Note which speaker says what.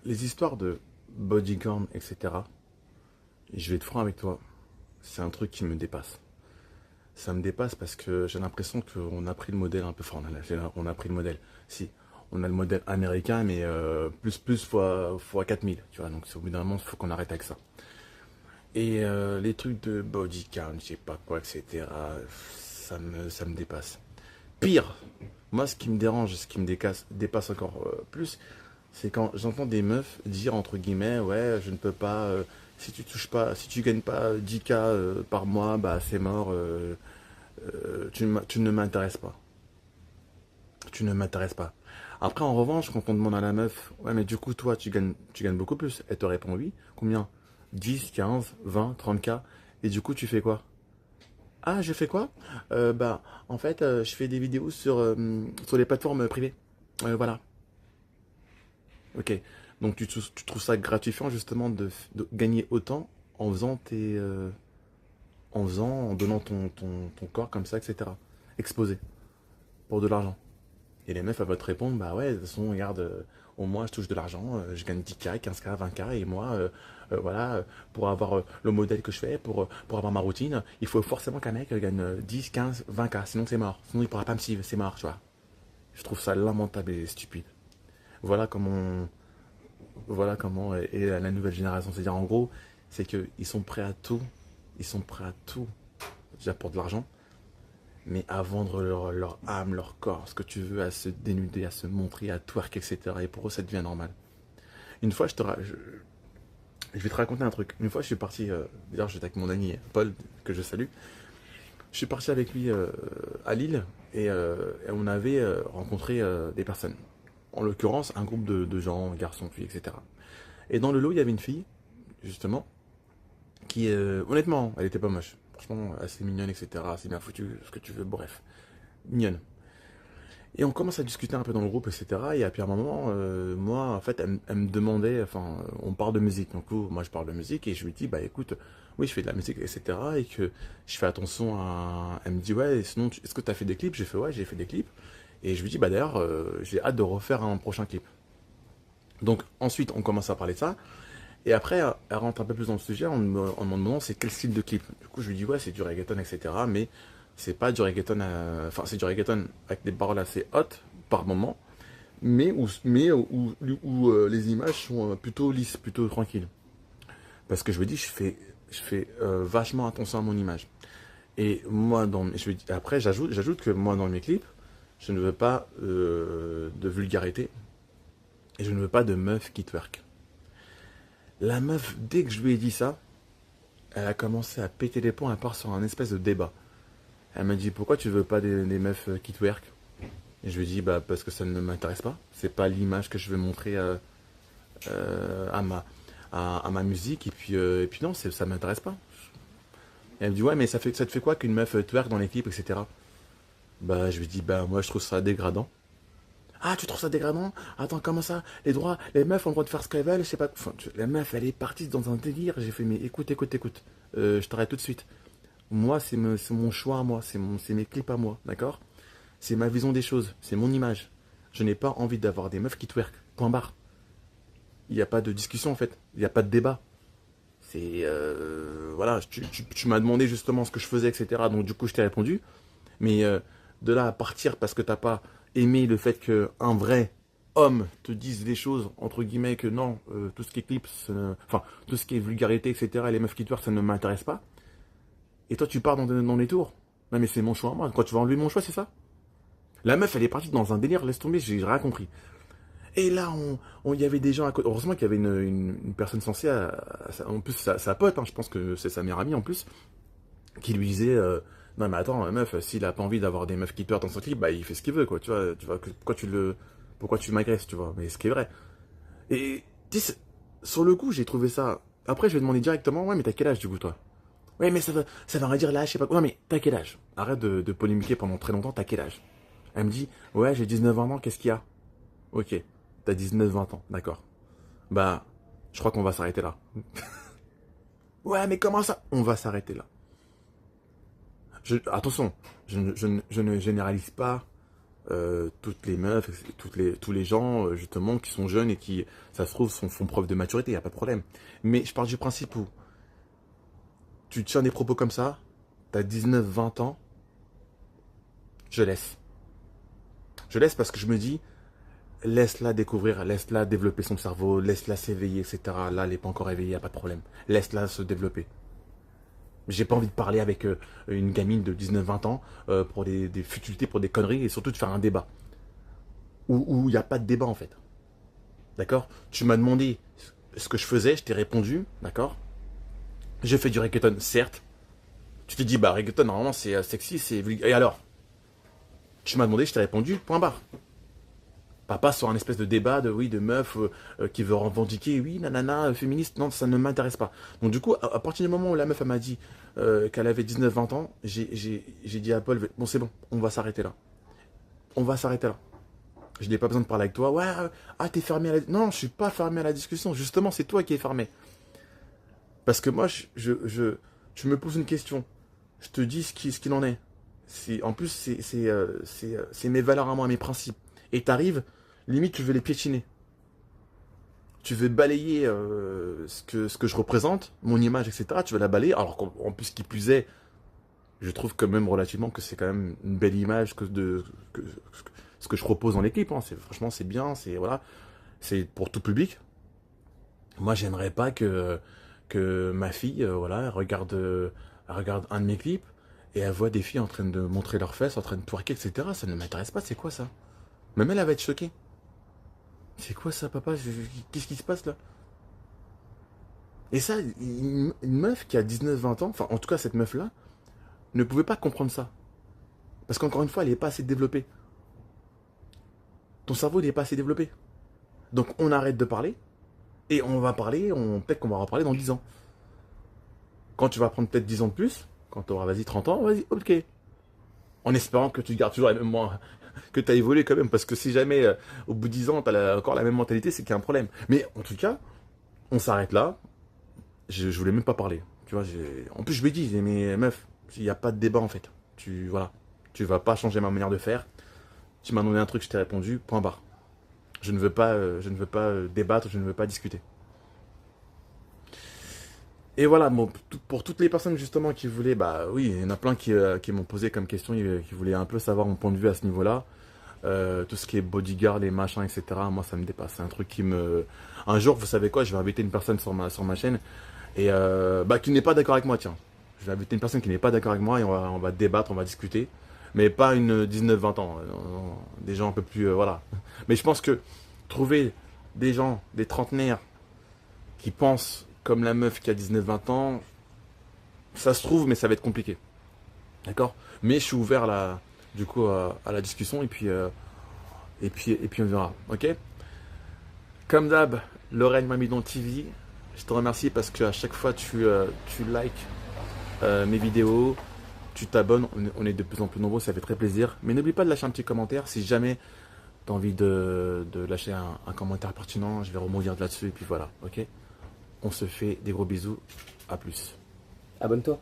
Speaker 1: Les histoires de bodyguard, etc., je vais être franc avec toi, c'est un truc qui me dépasse. Ça me dépasse parce que j'ai l'impression qu'on a pris le modèle un peu fort. On a pris le modèle. Si, on a le modèle américain, mais plus fois 4000. Tu vois, donc au bout d'un moment, il faut qu'on arrête avec ça. Et les trucs de bodyguard, je sais pas quoi, etc., ça me dépasse. Pire, moi, ce qui me dérange, ce qui me dépasse encore plus, c'est quand j'entends des meufs dire entre guillemets, ouais, je ne peux pas, si tu touches pas, si tu gagnes pas 10K par mois, bah c'est mort, tu ne m'intéresses pas. Tu ne m'intéresses pas. Après, en revanche, quand on demande à la meuf, ouais, mais du coup, toi, tu gagnes beaucoup plus. Elle te répond oui. Combien? 10, 15, 20, 30K. Et du coup, tu fais quoi? Ah, je fais quoi? Bah, en fait, je fais des vidéos sur les plateformes privées. Voilà. Ok. Donc, tu trouves ça gratifiant, justement, de gagner autant en faisant en donnant ton corps comme ça, etc. Exposé. Pour de l'argent. Et les meufs, elles vont te répondre, bah ouais, de toute façon, regarde, au moins, je touche de l'argent, je gagne 10K, 15K, 20K, et moi, voilà, pour avoir le modèle que je fais, pour avoir ma routine, il faut forcément qu'un mec gagne 10, 15, 20K, sinon c'est mort. Sinon, il pourra pas me suivre, c'est mort, tu vois. Je trouve ça lamentable et stupide. Voilà comment, voilà comment est la nouvelle génération. C'est-à-dire, en gros, c'est qu'ils sont prêts à tout, ils sont prêts à tout, déjà pour de l'argent, mais à vendre leur âme, leur corps, ce que tu veux, à se dénuder, à se montrer, à twerk, etc. Et pour eux, ça devient normal. Une fois, je vais te raconter un truc. Une fois, je suis parti, d'ailleurs, j'étais avec mon ami Paul, que je salue. Je suis parti avec lui à Lille et on avait rencontré des personnes. En l'occurrence, un groupe de gens, garçons, filles, etc. Et dans le lot, il y avait une fille, justement, qui, honnêtement, elle était pas moche. Franchement, assez mignonne, etc. Assez bien foutue, ce que tu veux, bref. Mignonne. Et on commence à discuter un peu dans le groupe, etc. Et puis à un moment, moi, en fait, elle me demandait, enfin, on parle de musique. Donc, moi, je parle de musique et je lui dis, bah écoute, oui, je fais de la musique, etc. Et que je fais attention à. Elle me dit, ouais, sinon, est-ce que tu as fait des clips? J'ai fait, ouais, j'ai fait des clips. Et je lui dis, bah d'ailleurs, j'ai hâte de refaire un prochain clip. Donc, ensuite, on commence à parler de ça. Et après, elle rentre un peu plus dans le sujet en me demandant c'est quel style de clip. Du coup, je lui dis, ouais, c'est du reggaeton, etc. Mais c'est pas du reggaeton, enfin, c'est du reggaeton avec des paroles assez hautes par moment, mais où les images sont plutôt lisses, plutôt tranquilles. Parce que je me dis, je fais vachement attention à mon image. Et moi, après, j'ajoute que moi, dans mes clips, je ne veux pas de vulgarité et je ne veux pas de meuf qui twerk. La meuf, dès que je lui ai dit ça, elle a commencé à péter les plombs, elle part sur un espèce de débat. Elle m'a dit pourquoi tu veux pas des meufs qui twerk? Et je lui ai dit bah parce que ça ne m'intéresse pas. C'est pas l'image que je veux montrer à à ma musique et puis non, ça m'intéresse pas. Et elle me dit ouais mais ça te fait quoi qu'une meuf twerk dans les clips, etc. Bah je lui ai dit bah moi je trouve ça dégradant. Ah tu trouves ça dégradant? Attends comment ça? Les meufs ont le droit de faire ce qu'elles veulent, je sais pas. Enfin, la meuf elle est partie dans un délire. J'ai fait mais écoute. Je t'arrête tout de suite. Moi, c'est mon choix à moi, c'est mes clips à moi, d'accord? C'est ma vision des choses, c'est mon image. Je n'ai pas envie d'avoir des meufs qui twerk. Point barre. Il n'y a pas de discussion en fait, il n'y a pas de débat. C'est. Voilà, tu m'as demandé justement ce que je faisais, etc. Donc du coup, je t'ai répondu. Mais de là à partir parce que t'as pas aimé le fait qu'un vrai homme te dise des choses, entre guillemets, que non, tout ce qui est clips, enfin, tout ce qui est vulgarité, etc., et les meufs qui twerk, ça ne m'intéresse pas. Et toi, tu pars dans les tours. Non, mais c'est mon choix, moi. Quand tu vas enlever mon choix, c'est ça? La meuf, elle est partie dans un délire, laisse tomber, j'ai rien compris. Et là, il y avait des gens à côté. Heureusement qu'il y avait une personne censée, en plus, sa pote, hein, je pense que c'est sa meilleure amie en plus, qui lui disait non, mais attends, meuf, s'il a pas envie d'avoir des meufs qui pleurent dans son clip, bah, il fait ce qu'il veut, quoi. Tu vois pourquoi tu m'agresses, tu vois. Mais ce qui est vrai. Et, sur le coup, j'ai trouvé ça. Après, je lui ai demandé directement, ouais, mais t'as quel âge, du coup, toi? Ouais, mais ça va rien dire là, je sais pas quoi. Non, mais t'as quel âge? Arrête de polémiquer pendant très longtemps, t'as quel âge? Elle me dit, ouais, j'ai 19 ans, qu'est-ce qu'il y a? Ok, t'as 19 20 ans, d'accord. Bah, je crois qu'on va s'arrêter là. Ouais, mais comment ça? On va s'arrêter là. Attention, je ne généralise pas toutes les meufs, tous les gens, justement, qui sont jeunes et qui, ça se trouve, font preuve de maturité, il n'y a pas de problème. Mais je parle du principe où tu tiens des propos comme ça, tu as 19, 20 ans, je laisse. Je laisse parce que je me dis, laisse-la découvrir, laisse-la développer son cerveau, laisse-la s'éveiller, etc. Là, elle n'est pas encore éveillée, il n'y a pas de problème. Laisse-la se développer. J'ai pas envie de parler avec une gamine de 19-20 ans pour des futilités, pour des conneries et surtout de faire un débat. Où il n'y a pas de débat en fait. D'accord? Tu m'as demandé ce que je faisais, je t'ai répondu, d'accord? J'ai fait du reggaeton, certes. Tu t'es dit, bah reggaeton, normalement c'est sexy, c'est vulgaire. Et alors? Tu m'as demandé, je t'ai répondu, point barre. Pas sur un espèce de débat de oui de meuf qui veut revendiquer oui nanana féministe, non ça ne m'intéresse pas. Donc du coup à partir du moment où la meuf elle m'a dit qu'elle avait 19-20 ans, j'ai dit à Paul bon c'est bon, on va s'arrêter là. On va s'arrêter là. Je n'ai pas besoin de parler avec toi. Ouais, ah t'es fermé à la... Non, je suis pas fermé à la discussion. Justement, c'est toi qui es fermé. Parce que moi, tu me poses une question. Je te dis ce qu'il en est. En plus, c'est mes valeurs à moi, mes principes. Et t'arrives, limite, tu veux les piétiner. Tu veux balayer ce que je représente, mon image, etc. Tu veux la balayer. Alors qu'en plus, qui plus est, je trouve quand même relativement que c'est quand même une belle image ce que je propose dans l'équipe. Hein. Franchement, c'est bien. Voilà, c'est pour tout public. Moi, j'aimerais pas que ma fille, voilà, elle regarde un de mes clips et elle voit des filles en train de montrer leurs fesses, en train de twerker, etc. Ça ne m'intéresse pas. C'est quoi ça? Même elle va être choquée. C'est quoi ça, papa? Qu'est-ce qui se passe là? Et ça, une meuf qui a 19-20 ans, enfin, en tout cas, cette meuf-là, ne pouvait pas comprendre ça. Parce qu'encore une fois, elle n'est pas assez développée. Ton cerveau n'est pas assez développé. Donc, on arrête de parler. Et on va parler, peut-être qu'on va en reparler dans 10 ans. Quand tu vas prendre peut-être 10 ans de plus, quand tu auras, vas-y, 30 ans, vas-y, ok. En espérant que tu gardes toujours la même que tu as évolué quand même. Parce que si jamais, au bout de 10 ans, tu as encore la même mentalité, c'est qu'il y a un problème. Mais en tout cas, on s'arrête là. Je voulais même pas parler. Tu vois, en plus, je lui ai dit, mais meuf, il n'y a pas de débat en fait. Voilà, tu vas pas changer ma manière de faire. Tu m'as demandé un truc, je t'ai répondu, point barre. Je ne veux pas, débattre, je ne veux pas discuter. Et voilà, bon, pour toutes les personnes justement qui voulaient, bah oui, il y en a plein qui m'ont posé comme question, qui voulaient un peu savoir mon point de vue à ce niveau-là. Tout ce qui est bodyguard, les machins, etc. Moi, ça me dépasse. C'est un truc qui me... Un jour, vous savez quoi, je vais inviter une personne sur ma chaîne et qui n'est pas d'accord avec moi, tiens. Je vais inviter une personne qui n'est pas d'accord avec moi et on va débattre, on va discuter. Mais pas une 19-20 ans. Des gens un peu plus... voilà. Mais je pense que trouver des gens, des trentenaires, qui pensent comme la meuf qui a 19-20 ans, ça se trouve, mais ça va être compliqué. D'accord? Mais je suis ouvert là, du coup, à la discussion et puis on verra. Ok? Comme d'hab, Lorraine Mamidon TV, je te remercie parce qu'à chaque fois tu likes mes vidéos, tu t'abonnes, on est de plus en plus nombreux, ça fait très plaisir. Mais n'oublie pas de lâcher un petit commentaire si jamais tu as envie de lâcher un commentaire pertinent, je vais rebondir là-dessus et puis voilà, ok? On se fait des gros bisous, à plus.
Speaker 2: Abonne-toi.